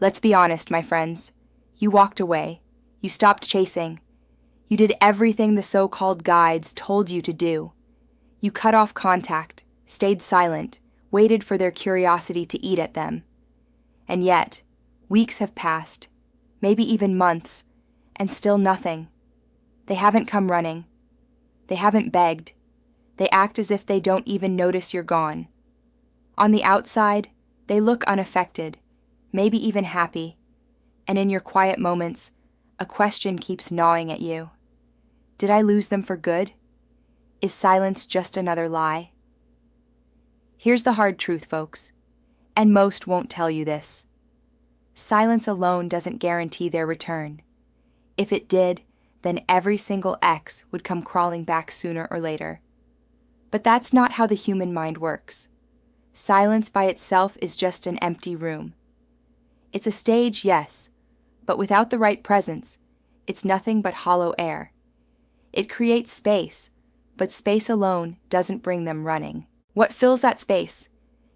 Let's be honest, my friends. You walked away. You stopped chasing. You did everything the so-called guides told you to do. You cut off contact, stayed silent, waited for their curiosity to eat at them. And yet, weeks have passed, maybe even months, and still nothing. They haven't come running. They haven't begged. They act as if they don't even notice you're gone. On the outside, they look unaffected, maybe even happy, and in your quiet moments, a question keeps gnawing at you. Did I lose them for good? Is silence just another lie? Here's the hard truth, folks, and most won't tell you this. Silence alone doesn't guarantee their return. If it did, then every single ex would come crawling back sooner or later. But that's not how the human mind works. Silence by itself is just an empty room. It's a stage, yes, but without the right presence, it's nothing but hollow air. It creates space, but space alone doesn't bring them running. What fills that space,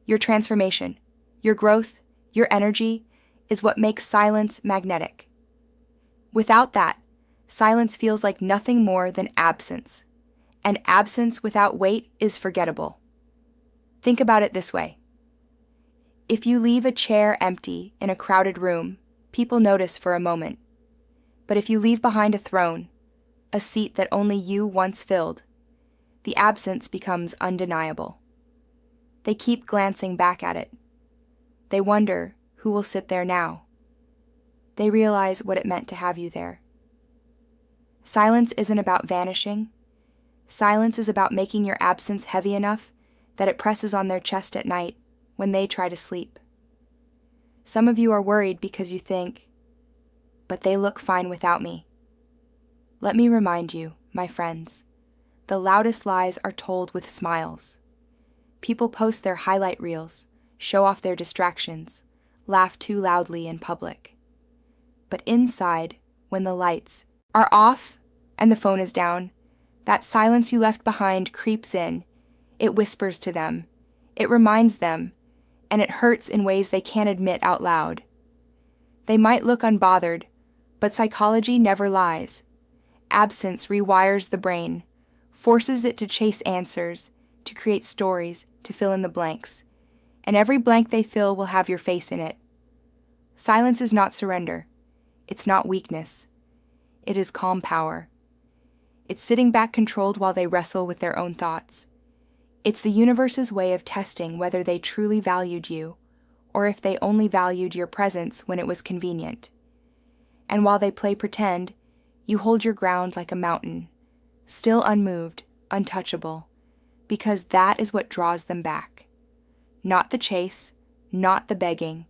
your transformation, your growth, your energy, is what makes silence magnetic. Without that, silence feels like nothing more than absence, and absence without weight is forgettable. Think about it this way. If you leave a chair empty in a crowded room, people notice for a moment. But if you leave behind a throne, a seat that only you once filled, the absence becomes undeniable. They keep glancing back at it. They wonder who will sit there now. They realize what it meant to have you there. Silence isn't about vanishing. Silence is about making your absence heavy enough that it presses on their chest at night when they try to sleep. Some of you are worried because you think, but they look fine without me. Let me remind you, my friends, the loudest lies are told with smiles. People post their highlight reels, show off their distractions, laugh too loudly in public. But inside, when the lights are off and the phone is down, that silence you left behind creeps in. It whispers to them. It reminds them, and it hurts in ways they can't admit out loud. They might look unbothered, but psychology never lies. Absence rewires the brain, forces it to chase answers, to create stories, to fill in the blanks. And every blank they fill will have your face in it. Silence is not surrender. It's not weakness. It is calm power. It's sitting back controlled while they wrestle with their own thoughts. It's the universe's way of testing whether they truly valued you, or if they only valued your presence when it was convenient. And while they play pretend, you hold your ground like a mountain, still unmoved, untouchable, because that is what draws them back. Not the chase, not the begging,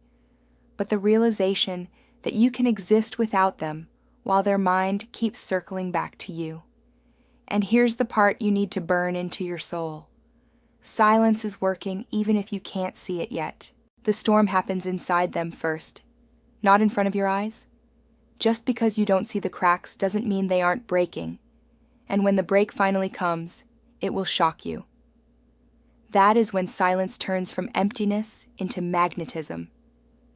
but the realization that you can exist without them while their mind keeps circling back to you. And here's the part you need to burn into your soul. Silence is working even if you can't see it yet. The storm happens inside them first, not in front of your eyes. Just because you don't see the cracks doesn't mean they aren't breaking. And when the break finally comes, it will shock you. That is when silence turns from emptiness into magnetism.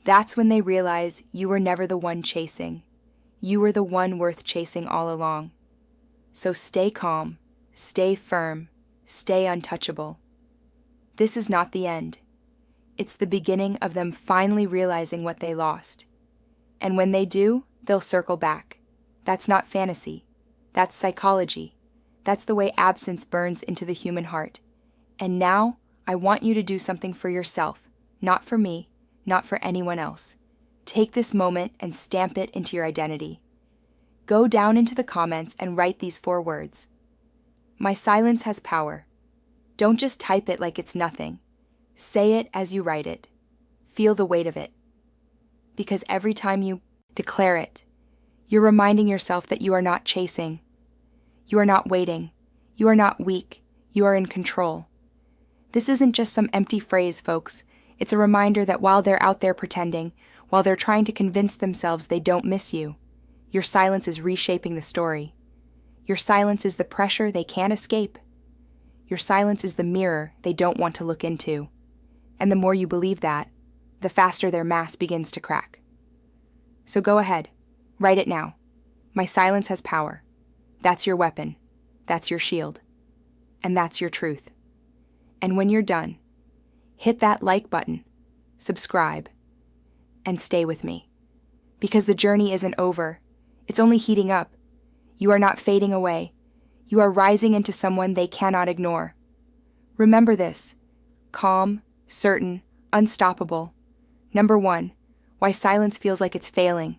That's when they realize you were never the one chasing. You were the one worth chasing all along. So stay calm, stay firm, stay untouchable. This is not the end. It's the beginning of them finally realizing what they lost. And when they do, they'll circle back. That's not fantasy. That's psychology. That's the way absence burns into the human heart. And now, I want you to do something for yourself, not for me, not for anyone else. Take this moment and stamp it into your identity. Go down into the comments and write these 4 words. My silence has power. Don't just type it like it's nothing. Say it as you write it. Feel the weight of it. Because every time you declare it, you're reminding yourself that you are not chasing. You are not waiting. You are not weak. You are in control. This isn't just some empty phrase, folks. It's a reminder that while they're out there pretending, while they're trying to convince themselves they don't miss you, your silence is reshaping the story. Your silence is the pressure they can't escape. Your silence is the mirror they don't want to look into. And the more you believe that, the faster their mask begins to crack. So go ahead, write it now. My silence has power. That's your weapon. That's your shield. And that's your truth. And when you're done, hit that like button, subscribe, and stay with me. Because the journey isn't over. It's only heating up. You are not fading away. You are rising into someone they cannot ignore. Remember this: calm, certain, unstoppable. Number 1, why silence feels like it's failing.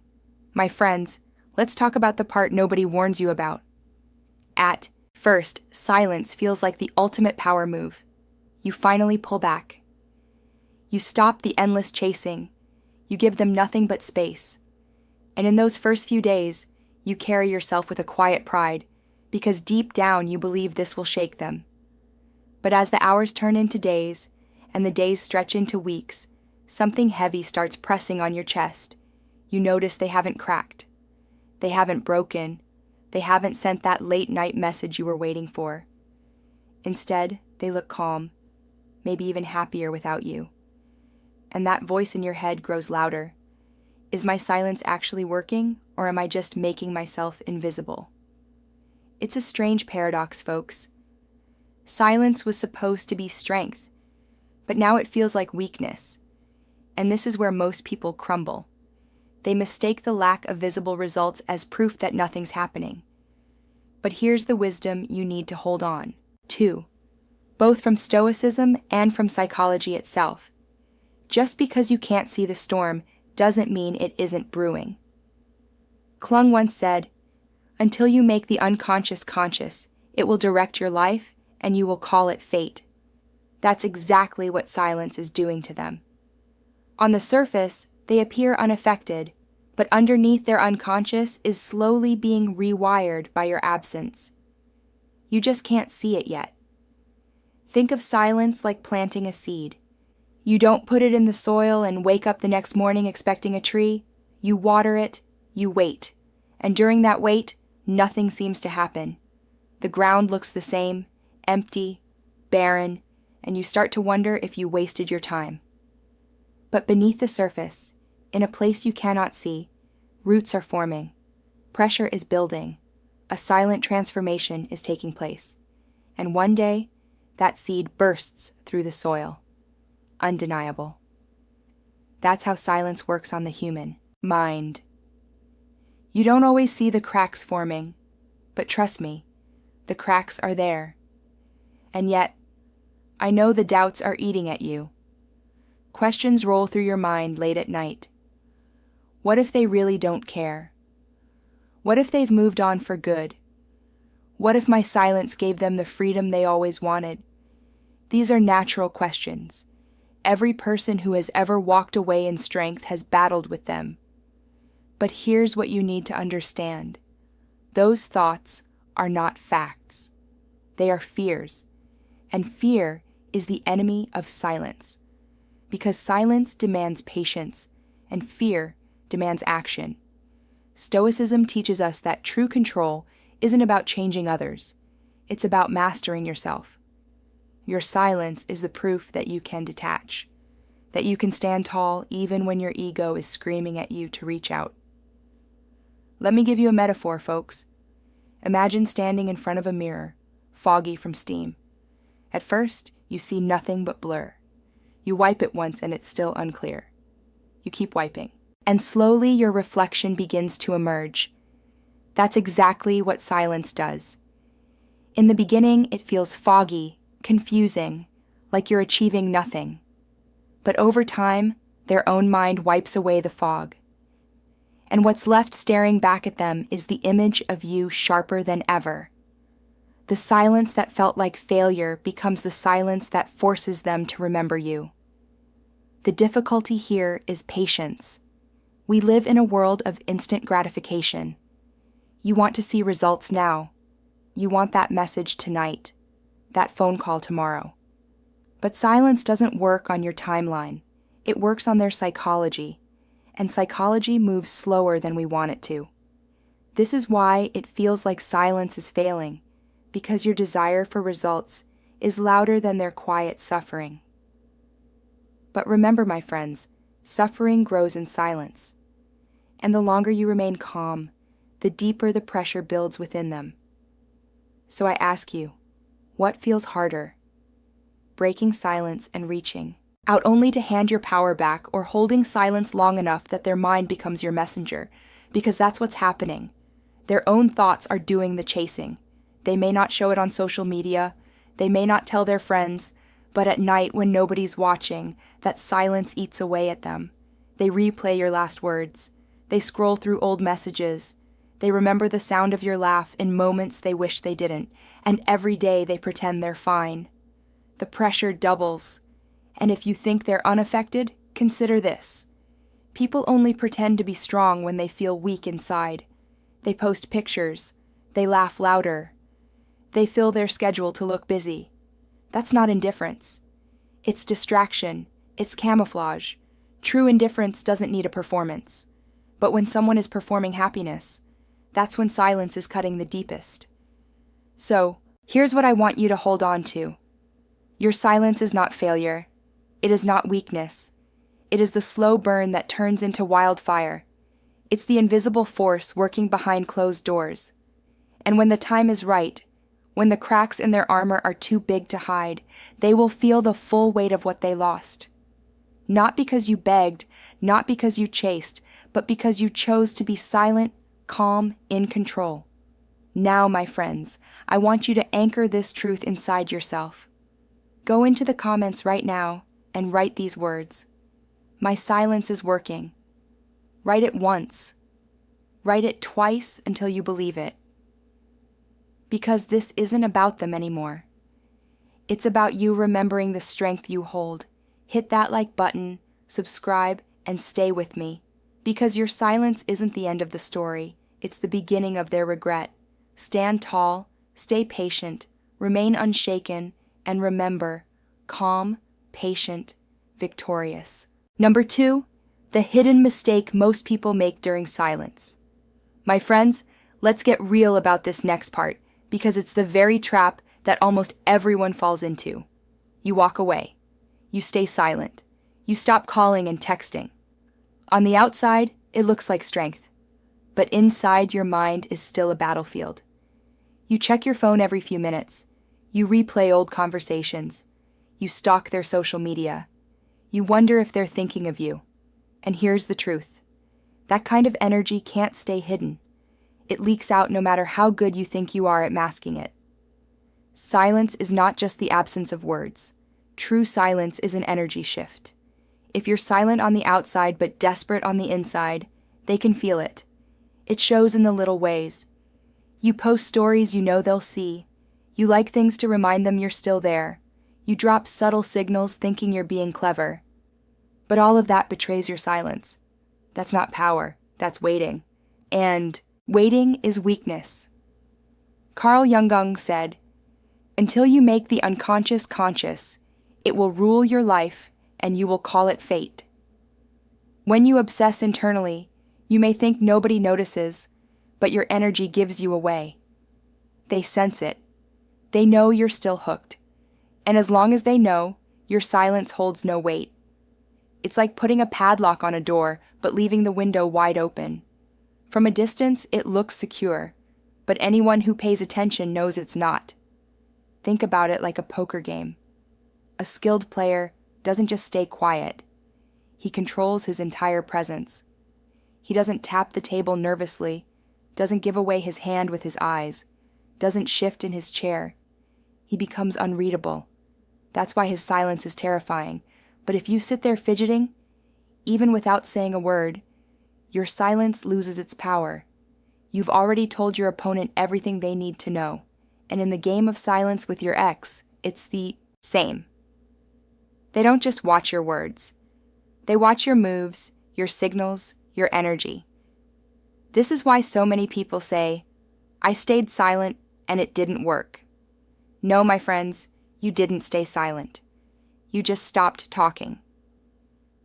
My friends, let's talk about the part nobody warns you about. At first, silence feels like the ultimate power move. You finally pull back. You stop the endless chasing. You give them nothing but space. And in those first few days, you carry yourself with a quiet pride, because deep down you believe this will shake them. But as the hours turn into days, and the days stretch into weeks, something heavy starts pressing on your chest. You notice they haven't cracked. They haven't broken. They haven't sent that late-night message you were waiting for. Instead, they look calm, maybe even happier without you. And that voice in your head grows louder. Is my silence actually working, or am I just making myself invisible? It's a strange paradox, folks. Silence was supposed to be strength, but now it feels like weakness. And this is where most people crumble. They mistake the lack of visible results as proof that nothing's happening. But here's the wisdom you need to hold on to, both from Stoicism and from psychology itself. Just because you can't see the storm doesn't mean it isn't brewing. Klung once said, "Until you make the unconscious conscious, it will direct your life and you will call it fate." That's exactly what silence is doing to them. On the surface, they appear unaffected, but underneath their unconscious is slowly being rewired by your absence. You just can't see it yet. Think of silence like planting a seed. You don't put it in the soil and wake up the next morning expecting a tree. You water it, you wait. And during that wait, nothing seems to happen. The ground looks the same, empty, barren, and you start to wonder if you wasted your time. But beneath the surface, in a place you cannot see, roots are forming. Pressure is building. A silent transformation is taking place. And one day, that seed bursts through the soil. Undeniable. That's how silence works on the human mind. You don't always see the cracks forming, but trust me, the cracks are there. And yet, I know the doubts are eating at you. Questions roll through your mind late at night. What if they really don't care? What if they've moved on for good? What if my silence gave them the freedom they always wanted? These are natural questions. Every person who has ever walked away in strength has battled with them. But here's what you need to understand. Those thoughts are not facts. They are fears. And fear is the enemy of silence. Because silence demands patience, and fear demands action. Stoicism teaches us that true control isn't about changing others. It's about mastering yourself. Your silence is the proof that you can detach, that you can stand tall even when your ego is screaming at you to reach out. Let me give you a metaphor, folks. Imagine standing in front of a mirror, foggy from steam. At first, you see nothing but blur. You wipe it once and it's still unclear. You keep wiping. And slowly your reflection begins to emerge. That's exactly what silence does. In the beginning, it feels foggy, confusing, like you're achieving nothing. But over time, their own mind wipes away the fog. And what's left staring back at them is the image of you sharper than ever. The silence that felt like failure becomes the silence that forces them to remember you. The difficulty here is patience. We live in a world of instant gratification. You want to see results now. You want that message tonight, that phone call tomorrow. But silence doesn't work on your timeline. It works on their psychology, and psychology moves slower than we want it to. This is why it feels like silence is failing, because your desire for results is louder than their quiet suffering. But remember, my friends, suffering grows in silence. And the longer you remain calm, the deeper the pressure builds within them. So I ask you, what feels harder? Breaking silence and reaching out only to hand your power back, or holding silence long enough that their mind becomes your messenger? Because that's what's happening. Their own thoughts are doing the chasing. They may not show it on social media, they may not tell their friends, but at night when nobody's watching, that silence eats away at them. They replay your last words. They scroll through old messages. They remember the sound of your laugh in moments they wish they didn't, and every day they pretend they're fine. The pressure doubles. And if you think they're unaffected, consider this. People only pretend to be strong when they feel weak inside. They post pictures. They laugh louder. They fill their schedule to look busy. That's not indifference. It's distraction. It's camouflage. True indifference doesn't need a performance. But when someone is performing happiness, that's when silence is cutting the deepest. So, here's what I want you to hold on to. Your silence is not failure. It is not weakness. It is the slow burn that turns into wildfire. It's the invisible force working behind closed doors. And when the time is right, when the cracks in their armor are too big to hide, they will feel the full weight of what they lost. Not because you begged, not because you chased, but because you chose to be silent, calm, in control. Now, my friends, I want you to anchor this truth inside yourself. Go into the comments right now and write these words. My silence is working. Write it once. Write it twice until you believe it. Because this isn't about them anymore. It's about you remembering the strength you hold. Hit that like button, subscribe, and stay with me. Because your silence isn't the end of the story. It's the beginning of their regret. Stand tall, stay patient, remain unshaken, and remember, calm, patient, victorious. Number 2, the hidden mistake most people make during silence. My friends, let's get real about this next part, because it's the very trap that almost everyone falls into. You walk away. You stay silent. You stop calling and texting. On the outside, it looks like strength, but inside your mind is still a battlefield. You check your phone every few minutes. You replay old conversations. You stalk their social media. You wonder if they're thinking of you. And here's the truth. That kind of energy can't stay hidden. It leaks out no matter how good you think you are at masking it. Silence is not just the absence of words. True silence is an energy shift. If you're silent on the outside but desperate on the inside, they can feel it. It shows in the little ways. You post stories you know they'll see. You like things to remind them you're still there. You drop subtle signals thinking you're being clever. But all of that betrays your silence. That's not power, that's waiting. And waiting is weakness. Carl Jung said, "Until you make the unconscious conscious, it will rule your life and you will call it fate." When you obsess internally, you may think nobody notices, but your energy gives you away. They sense it. They know you're still hooked. And as long as they know, your silence holds no weight. It's like putting a padlock on a door, but leaving the window wide open. From a distance, it looks secure, but anyone who pays attention knows it's not. Think about it like a poker game. A skilled player doesn't just stay quiet. He controls his entire presence. He doesn't tap the table nervously, doesn't give away his hand with his eyes, doesn't shift in his chair. He becomes unreadable. That's why his silence is terrifying. But if you sit there fidgeting, even without saying a word, your silence loses its power. You've already told your opponent everything they need to know. And in the game of silence with your ex, it's the same. They don't just watch your words. They watch your moves, your signals, your energy. This is why so many people say, "I stayed silent and it didn't work." No, my friends, you didn't stay silent. You just stopped talking.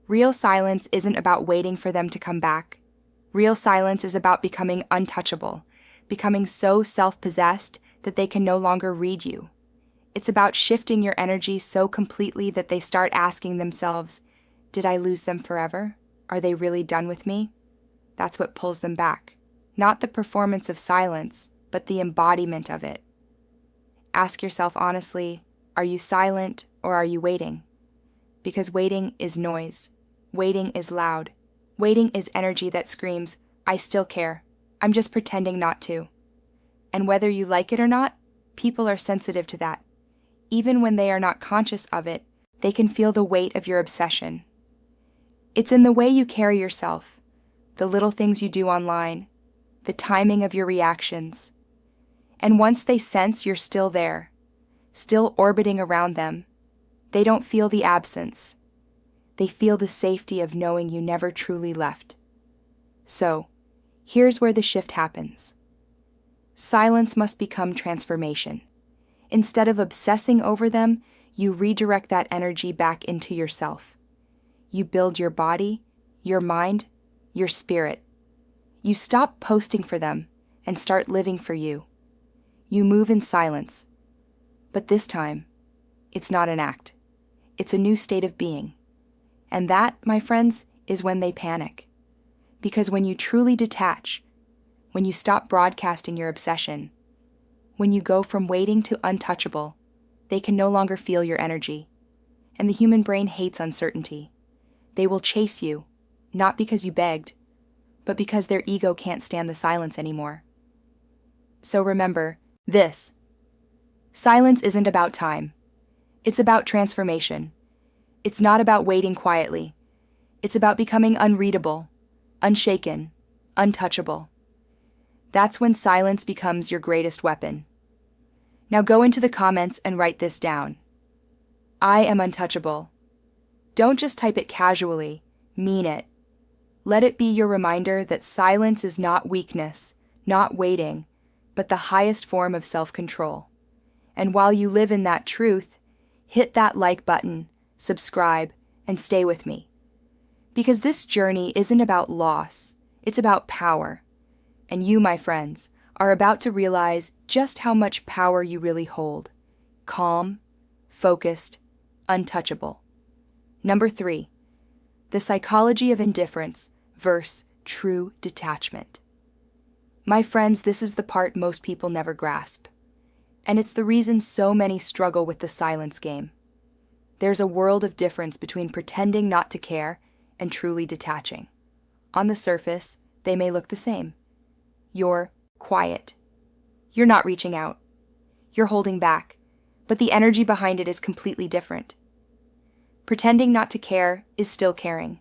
Real silence isn't about waiting for them to come back. Real silence is about becoming untouchable, becoming so self-possessed that they can no longer read you. It's about shifting your energy so completely that they start asking themselves, "Did I lose them forever? Are they really done with me?" That's what pulls them back. Not the performance of silence, but the embodiment of it. Ask yourself honestly, are you silent or are you waiting? Because waiting is noise. Waiting is loud. Waiting is energy that screams, I still care. I'm just pretending not to. And whether you like it or not, people are sensitive to that. Even when they are not conscious of it, they can feel the weight of your obsession. It's in the way you carry yourself, the little things you do online, the timing of your reactions. And once they sense you're still there, still orbiting around them, they don't feel the absence. They feel the safety of knowing you never truly left. So, here's where the shift happens. Silence must become transformation. Instead of obsessing over them, you redirect that energy back into yourself. You build your body, your mind, your spirit. You stop posting for them and start living for you. You move in silence. But this time, it's not an act. It's a new state of being. And that, my friends, is when they panic. Because when you truly detach, when you stop broadcasting your obsession, when you go from waiting to untouchable, they can no longer feel your energy. And the human brain hates uncertainty. They will chase you, not because you begged, but because their ego can't stand the silence anymore. So remember this. Silence isn't about time. It's about transformation. It's not about waiting quietly. It's about becoming unreadable, unshaken, untouchable. That's when silence becomes your greatest weapon. Now go into the comments and write this down. I am untouchable. Don't just type it casually, mean it. Let it be your reminder that silence is not weakness, not waiting, but the highest form of self-control. And while you live in that truth, hit that like button, subscribe, and stay with me. Because this journey isn't about loss, it's about power. And you, my friends, are about to realize just how much power you really hold. Calm, focused, untouchable. Number 3, the psychology of indifference versus true detachment. My friends, this is the part most people never grasp. And it's the reason so many struggle with the silence game. There's a world of difference between pretending not to care and truly detaching. On the surface, they may look the same. You're quiet. You're not reaching out. You're holding back, but the energy behind it is completely different. Pretending not to care is still caring.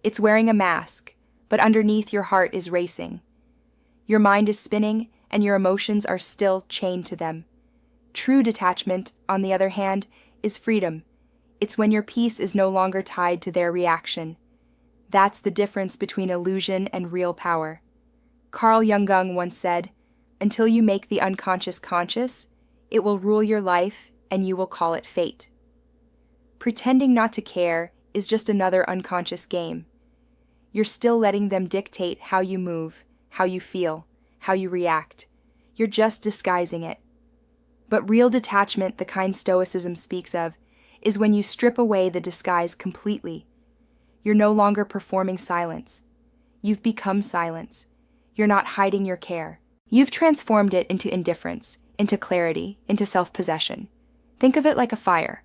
It's wearing a mask, but underneath your heart is racing. Your mind is spinning, and your emotions are still chained to them. True detachment, on the other hand, is freedom. It's when your peace is no longer tied to their reaction. That's the difference between illusion and real power. Carl Jung once said, "Until you make the unconscious conscious, it will rule your life and you will call it fate." Pretending not to care is just another unconscious game. You're still letting them dictate how you move, how you feel, how you react. You're just disguising it. But real detachment, the kind Stoicism speaks of, is when you strip away the disguise completely. You're no longer performing silence. You've become silence. You're not hiding your care. You've transformed it into indifference, into clarity, into self-possession. Think of it like a fire.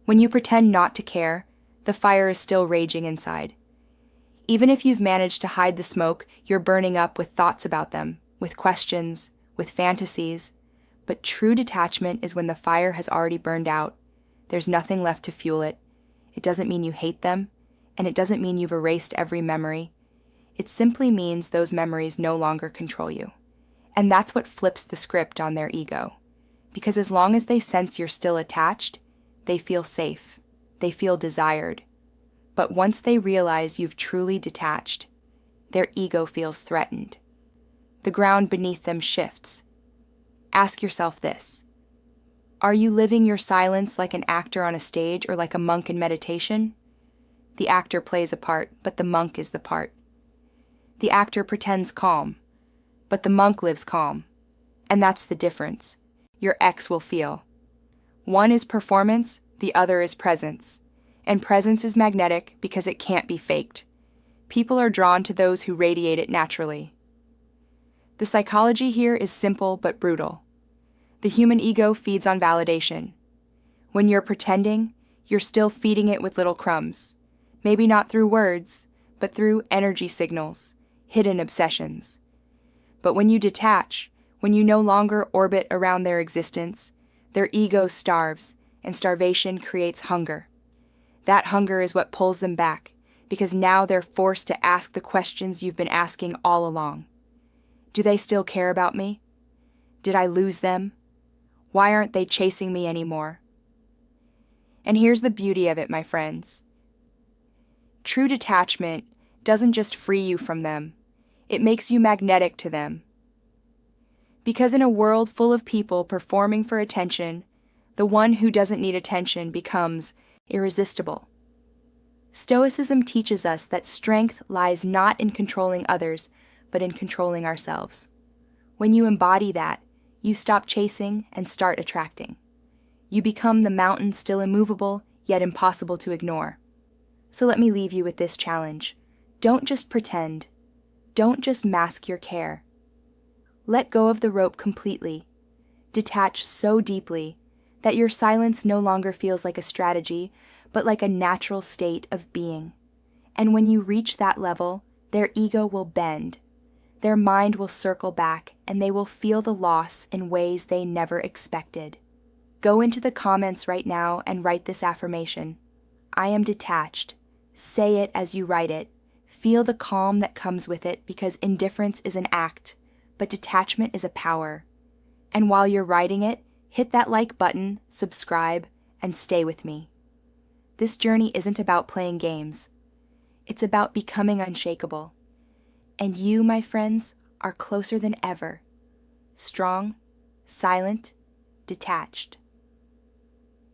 When you pretend not to care, the fire is still raging inside. Even if you've managed to hide the smoke, you're burning up with thoughts about them, with questions, with fantasies. But true detachment is when the fire has already burned out. There's nothing left to fuel it. It doesn't mean you hate them, and it doesn't mean you've erased every memory. It simply means those memories no longer control you. And that's what flips the script on their ego. Because as long as they sense you're still attached, they feel safe. They feel desired. But once they realize you've truly detached, their ego feels threatened. The ground beneath them shifts. Ask yourself this. Are you living your silence like an actor on a stage or like a monk in meditation? The actor plays a part, but the monk is the part. The actor pretends calm, but the monk lives calm. And that's the difference. Your ex will feel. One is performance, the other is presence. And presence is magnetic because it can't be faked. People are drawn to those who radiate it naturally. The psychology here is simple but brutal. The human ego feeds on validation. When you're pretending, you're still feeding it with little crumbs. Maybe not through words, but through energy signals, hidden obsessions. But when you detach, when you no longer orbit around their existence, their ego starves, and starvation creates hunger. That hunger is what pulls them back, because now they're forced to ask the questions you've been asking all along. Do they still care about me? Did I lose them? Why aren't they chasing me anymore? And here's the beauty of it, my friends. True detachment doesn't just free you from them, it makes you magnetic to them. Because in a world full of people performing for attention, the one who doesn't need attention becomes irresistible. Stoicism teaches us that strength lies not in controlling others, but in controlling ourselves. When you embody that, you stop chasing and start attracting. You become the mountain still immovable, yet impossible to ignore. So let me leave you with this challenge. Don't just pretend. Don't just mask your care. Let go of the rope completely. Detach so deeply that your silence no longer feels like a strategy, but like a natural state of being. And when you reach that level, their ego will bend. Their mind will circle back, and they will feel the loss in ways they never expected. Go into the comments right now and write this affirmation. I am detached. Say it as you write it. Feel the calm that comes with it, because indifference is an act, but detachment is a power. And while you're writing it, hit that like button, subscribe, and stay with me. This journey isn't about playing games. It's about becoming unshakable. And you, my friends, are closer than ever. Strong, silent, detached.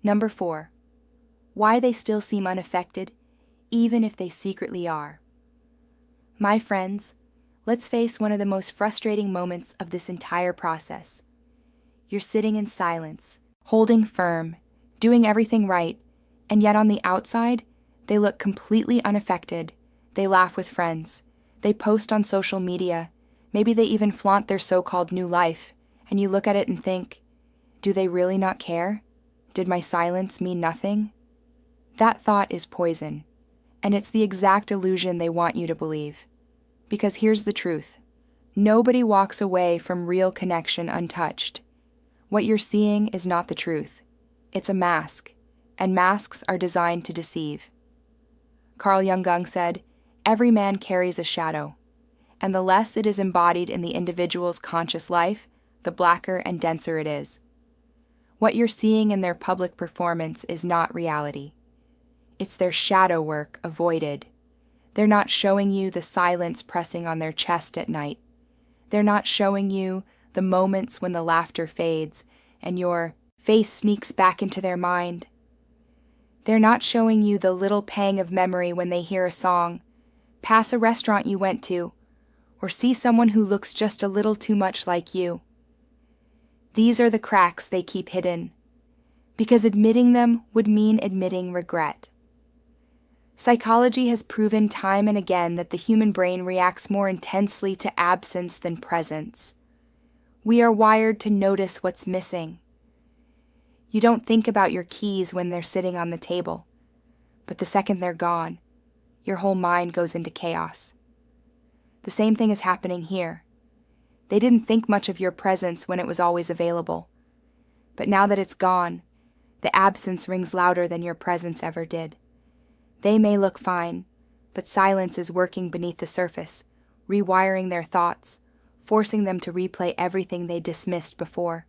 Number 4. Why they still seem unaffected, even if they secretly are. My friends, let's face one of the most frustrating moments of this entire process. You're sitting in silence, holding firm, doing everything right, and yet on the outside, they look completely unaffected. They laugh with friends. They post on social media. Maybe they even flaunt their so-called new life, and you look at it and think, do they really not care? Did my silence mean nothing? That thought is poison, and it's the exact illusion they want you to believe. Because here's the truth. Nobody walks away from real connection untouched. What you're seeing is not the truth. It's a mask, and masks are designed to deceive. Carl Jung said, every man carries a shadow, and the less it is embodied in the individual's conscious life, the blacker and denser it is. What you're seeing in their public performance is not reality. It's their shadow work avoided. They're not showing you the silence pressing on their chest at night. They're not showing you the moments when the laughter fades and your face sneaks back into their mind. They're not showing you the little pang of memory when they hear a song, pass a restaurant you went to, or see someone who looks just a little too much like you. These are the cracks they keep hidden, because admitting them would mean admitting regret. Psychology has proven time and again that the human brain reacts more intensely to absence than presence. We are wired to notice what's missing. You don't think about your keys when they're sitting on the table, but the second they're gone, your whole mind goes into chaos. The same thing is happening here. They didn't think much of your presence when it was always available, but now that it's gone, the absence rings louder than your presence ever did. They may look fine, but silence is working beneath the surface, rewiring their thoughts, forcing them to replay everything they dismissed before.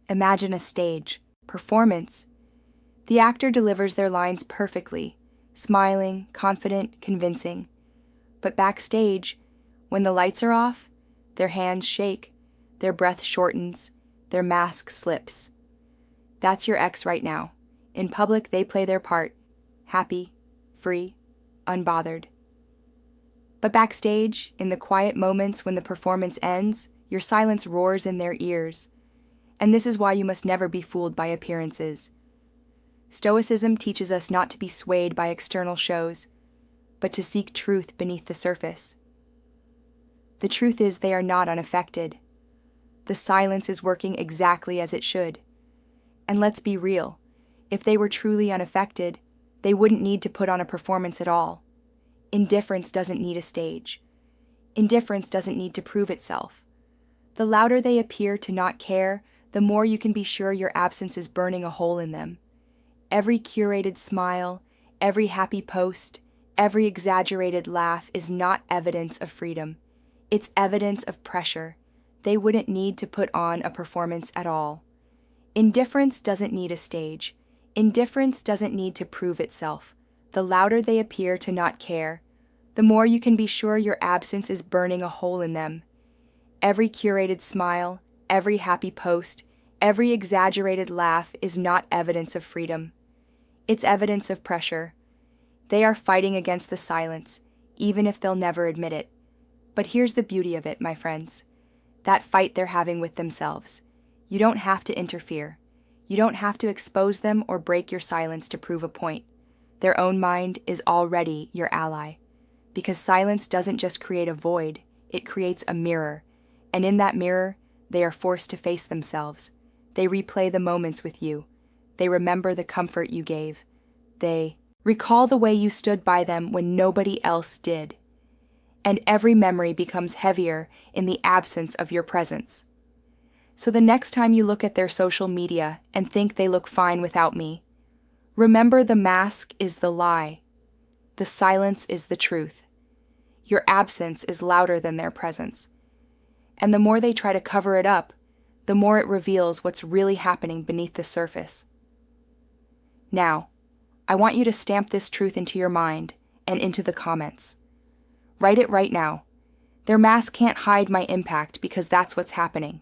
Imagine a stage, performance. The actor delivers their lines perfectly, smiling, confident, convincing. But backstage, when the lights are off, their hands shake, their breath shortens, their mask slips. That's your ex right now. In public, they play their part, happy, free, unbothered. But backstage, in the quiet moments when the performance ends, your silence roars in their ears. And this is why you must never be fooled by appearances. Stoicism teaches us not to be swayed by external shows, but to seek truth beneath the surface. The truth is they are not unaffected. The silence is working exactly as it should. And let's be real, if they were truly unaffected, they wouldn't need to put on a performance at all. Indifference doesn't need a stage. Indifference doesn't need to prove itself. The louder they appear to not care, the more you can be sure your absence is burning a hole in them. Every curated smile, every happy post, every exaggerated laugh is not evidence of freedom. It's evidence of pressure. They wouldn't need to put on a performance at all. Indifference doesn't need a stage. Indifference doesn't need to prove itself. The louder they appear to not care, the more you can be sure your absence is burning a hole in them. Every curated smile, every happy post, every exaggerated laugh is not evidence of freedom. It's evidence of pressure. They are fighting against the silence, even if they'll never admit it. But here's the beauty of it, my friends. That fight they're having with themselves. You don't have to interfere. You don't have to expose them or break your silence to prove a point. Their own mind is already your ally. Because silence doesn't just create a void, it creates a mirror. And in that mirror, they are forced to face themselves. They replay the moments with you. They remember the comfort you gave. They recall the way you stood by them when nobody else did. And every memory becomes heavier in the absence of your presence. So the next time you look at their social media and think they look fine without me, remember the mask is the lie. The silence is the truth. Your absence is louder than their presence. And the more they try to cover it up, the more it reveals what's really happening beneath the surface. Now, I want you to stamp this truth into your mind and into the comments. Write it right now. Their mask can't hide my impact because that's what's happening.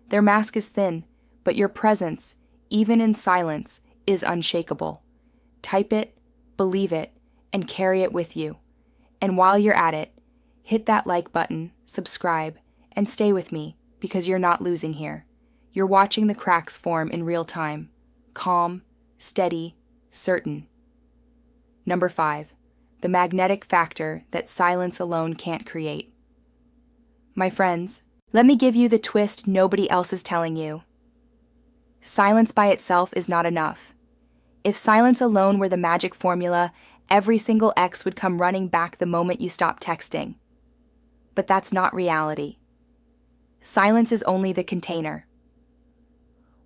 Their mask is thin, but your presence, even in silence, is unshakable. Type it, believe it, and carry it with you. And while you're at it, hit that like button, subscribe, and stay with me because you're not losing here. You're watching the cracks form in real time. Calm, steady, certain. Number 5. The magnetic factor that silence alone can't create. My friends, let me give you the twist nobody else is telling you. Silence by itself is not enough. If silence alone were the magic formula, every single ex would come running back the moment you stop texting. But that's not reality. Silence is only the container.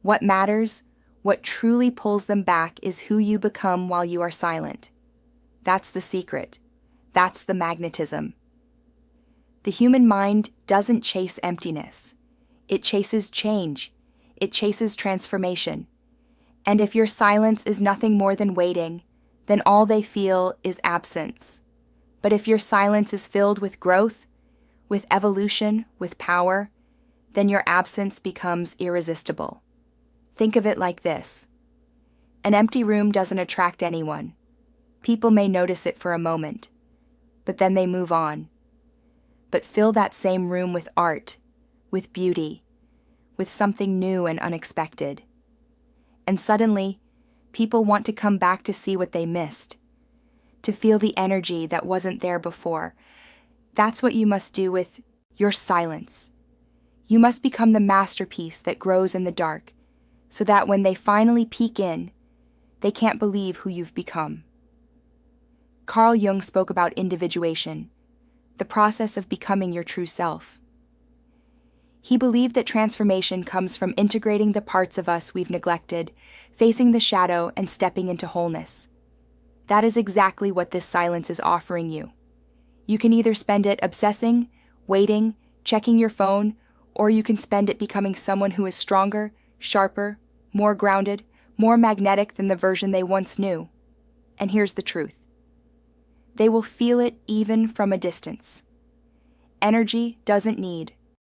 What matters, what truly pulls them back, is who you become while you are silent. That's the secret. That's the magnetism. The human mind doesn't chase emptiness. It chases change. It chases transformation. And if your silence is nothing more than waiting, then all they feel is absence. But if your silence is filled with growth, with evolution, with power, then your absence becomes irresistible. Think of it like this. An empty room doesn't attract anyone. People may notice it for a moment, but then they move on. But fill that same room with art, with beauty, with something new and unexpected. And suddenly, people want to come back to see what they missed, to feel the energy that wasn't there before. That's what you must do with your silence. You must become the masterpiece that grows in the dark, so that when they finally peek in, they can't believe who you've become. Carl Jung spoke about individuation, the process of becoming your true self. He believed that transformation comes from integrating the parts of us we've neglected, facing the shadow, and stepping into wholeness. That is exactly what this silence is offering you. You can either spend it obsessing, waiting, checking your phone, or you can spend it becoming someone who is stronger, sharper, more grounded, more magnetic than the version they once knew. And here's the truth. They will feel it even from a distance. Energy doesn't need